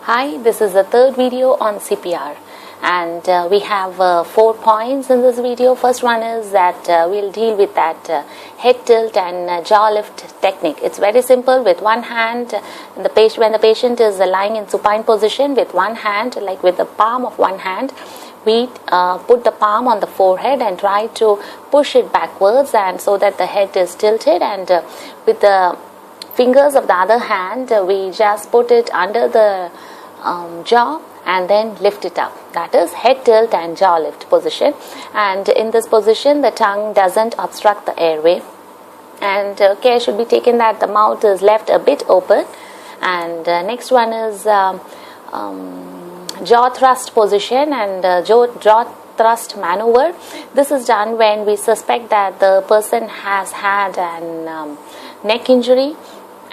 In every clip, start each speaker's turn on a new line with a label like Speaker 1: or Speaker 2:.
Speaker 1: Hi, this is the third video on CPR, and we have 4 points in this video. First one is that we'll deal with that head tilt and jaw lift technique. It's very simple. With one hand, when the patient is lying in supine position, with one hand, like with the palm of one hand, we put the palm on the forehead and try to push it backwards, and so that the head is tilted, and with the fingers of the other hand, we just put it under the jaw and then lift it up. That is head tilt and jaw lift position. And in this position, the tongue doesn't obstruct the airway, and care should be taken that the mouth is left a bit open. And next one is jaw thrust position and jaw thrust maneuver. This is done when we suspect that the person has had an neck injury.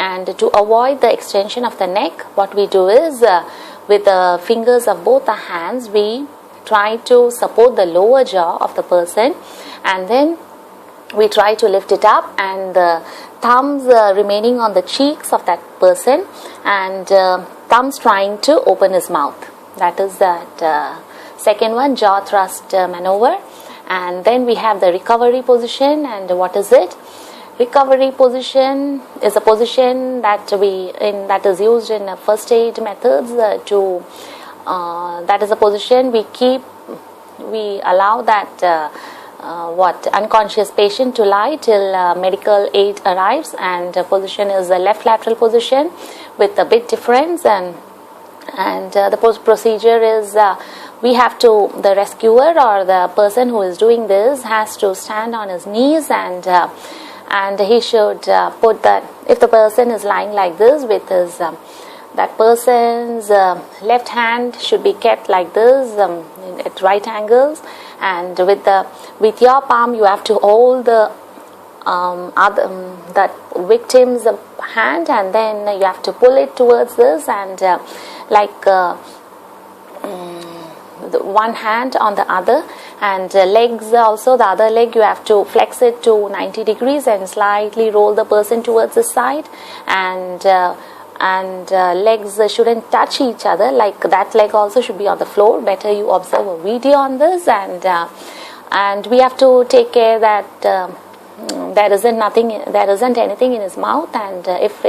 Speaker 1: And to avoid the extension of the neck, what we do is with the fingers of both the hands, we try to support the lower jaw of the person, and then we try to lift it up, and the thumbs remaining on the cheeks of that person, and thumbs trying to open his mouth. That is that second one, jaw thrust maneuver. And then we have the recovery position. And what is it? Recovery position is a position that is used in first aid methods that is a position we allow that unconscious patient to lie till medical aid arrives, and the position is a left lateral position with a bit difference, and the procedure is the rescuer or the person who is doing this has to stand on his knees, and he should put that, if the person is lying like this, with his that person's left hand should be kept like this at right angles, and with your palm you have to hold the that victim's hand, and then you have to pull it towards this, and the one hand on the other, and legs also, the other leg you have to flex it to 90 degrees and slightly roll the person towards the side, and legs shouldn't touch each other, like that leg also should be on the floor. Better you observe a video on this, and we have to take care that there isn't anything in his mouth, and if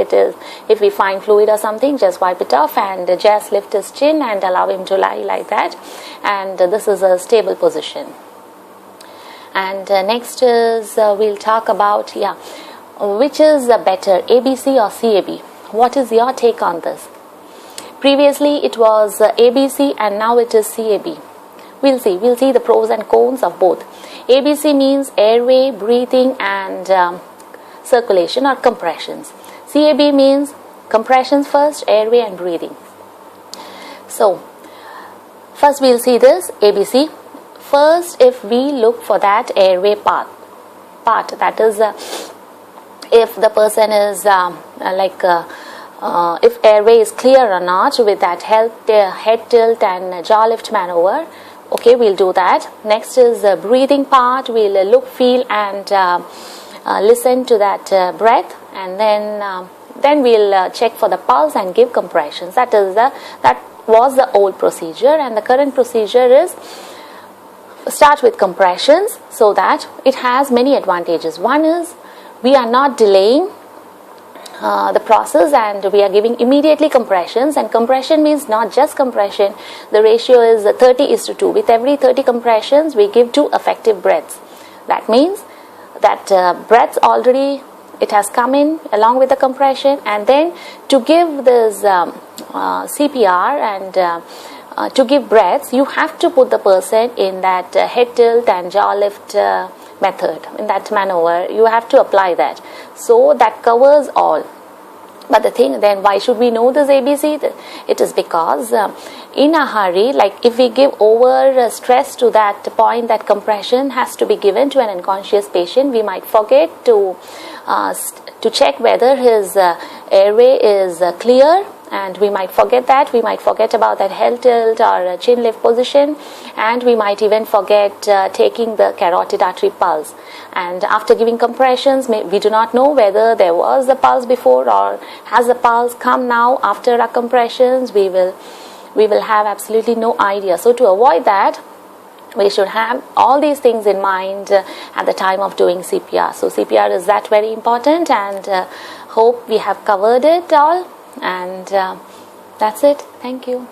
Speaker 1: we find fluid or something, just wipe it off and just lift his chin and allow him to lie like that, and this is a stable position. And next is we'll talk about which is better, ABC or CAB. What is your take on this? Previously it was ABC and now it is CAB. We'll see the pros and cons of both. ABC means airway, breathing, and circulation or compressions. CAB means compressions first, airway and breathing. So first we'll see this ABC. First, if we look for that airway part, that is if the person is if airway is clear or not with that head tilt and jaw lift maneuver. Okay, we'll do that. Next is the breathing part. We'll look, feel, and listen to that breath, and then we'll check for the pulse and give compressions. That was the old procedure, and the current procedure is start with compressions, so that it has many advantages. One is we are not delaying the process, and we are giving immediately compressions. And compression means not just compression. The ratio is 30:2. With every 30 compressions we give 2 effective breaths. That means that breaths already it has come in along with the compression, and then to give this CPR and to give breaths, you have to put the person in that head tilt and jaw lift method, in that maneuver. You have to apply that, so that covers all. But the thing, then why should we know this ABC? It is because in a hurry, like if we give over stress to that point, that compression has to be given to an unconscious patient, we might forget to check whether his airway is clear and we might forget that. We might forget about that head tilt or chin lift position, and we might even forget taking the carotid artery pulse. And after giving compressions, we do not know whether there was a pulse before or has the pulse come now after our compressions. We will have absolutely no idea. So to avoid that, we should have all these things in mind at the time of doing CPR. So CPR is that very important, and hope we have covered it all. And that's it. Thank you.